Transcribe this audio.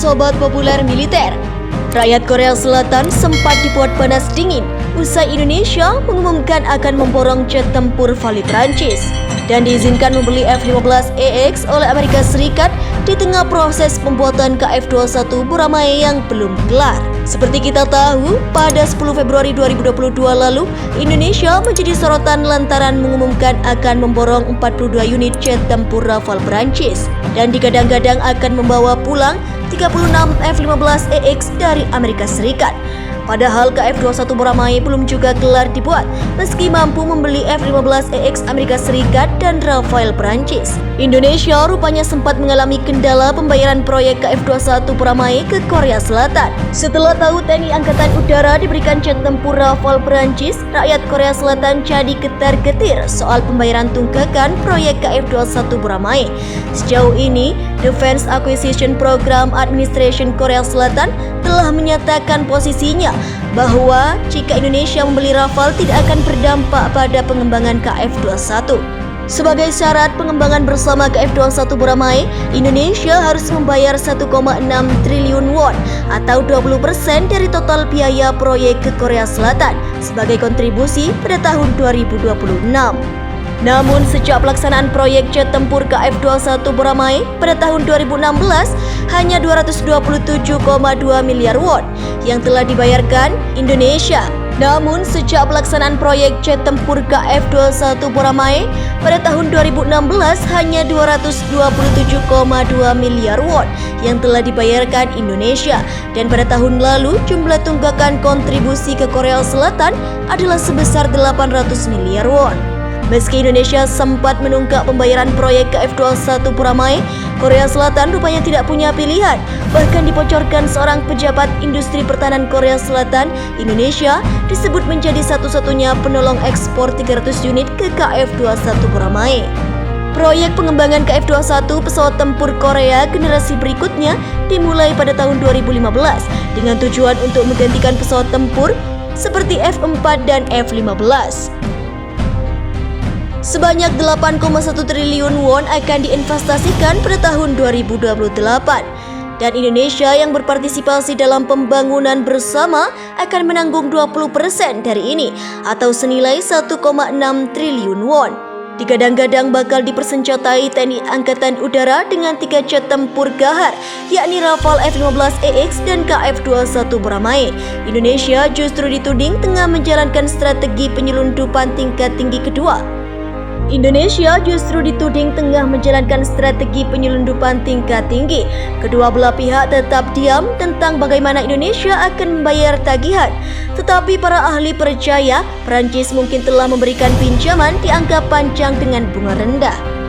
Sobat Populer Militer, rakyat Korea Selatan sempat dibuat panas dingin usai Indonesia mengumumkan akan memborong jet tempur vali Prancis dan diizinkan membeli F-15EX oleh Amerika Serikat di tengah proses pembuatan KF-21 Buramai yang belum kelar. Seperti kita tahu, pada 10 Februari 2022 lalu, Indonesia menjadi sorotan lantaran mengumumkan akan memborong 42 unit jet tempur Rafale Prancis dan digadang-gadang akan membawa pulang 36 F-15EX dari Amerika Serikat. Padahal KF-21 Buramai belum juga kelar dibuat meski mampu membeli F-15EX Amerika Serikat dan Rafale Prancis. Indonesia rupanya sempat mengalami kendala pembayaran proyek KF-21 Buramai ke Korea Selatan. Setelah tahu TNI Angkatan Udara diberikan jet tempur Rafale Prancis, rakyat Korea Selatan jadi getar-getir soal pembayaran tunggakan proyek KF-21 Buramai. Sejauh ini, Defense Acquisition Program Administration Korea Selatan telah menyatakan posisinya bahwa jika Indonesia membeli Rafale tidak akan berdampak pada pengembangan KF-21. Sebagai syarat pengembangan bersama KF-21 Buramai, Indonesia harus membayar 1,6 triliun won atau 20% dari total biaya proyek ke Korea Selatan sebagai kontribusi pada tahun 2026. Namun sejak pelaksanaan proyek jet tempur KF-21 Buramai pada tahun 2016 hanya 227,2 miliar won yang telah dibayarkan Indonesia. Namun sejak pelaksanaan proyek jet tempur KF-21 Buramai pada tahun 2016 hanya 227,2 miliar won yang telah dibayarkan Indonesia, dan pada tahun lalu jumlah tunggakan kontribusi ke Korea Selatan adalah sebesar 800 miliar won. Meski Indonesia sempat menunggak pembayaran proyek KF-21 Buramai, Korea Selatan rupanya tidak punya pilihan. Bahkan dibocorkan seorang pejabat industri pertahanan Korea Selatan, Indonesia disebut menjadi satu-satunya penolong ekspor 300 unit ke KF-21 Buramai. Proyek pengembangan KF-21 pesawat tempur Korea generasi berikutnya dimulai pada tahun 2015 dengan tujuan untuk menggantikan pesawat tempur seperti F-4 dan F-15. Sebanyak 8,1 triliun won akan diinvestasikan pada tahun 2028 dan Indonesia yang berpartisipasi dalam pembangunan bersama akan menanggung 20% dari ini atau senilai 1,6 triliun won. Digadang-gadang bakal dipersenjatai TNI Angkatan Udara dengan 3 jet tempur Gahar, yakni Rafale F-15EX dan KF-21 Buramai. Indonesia justru dituding tengah menjalankan strategi penyelundupan tingkat tinggi kedua. Kedua belah pihak tetap diam tentang bagaimana Indonesia akan membayar tagihan. Tetapi para ahli percaya Prancis mungkin telah memberikan pinjaman di angka panjang dengan bunga rendah.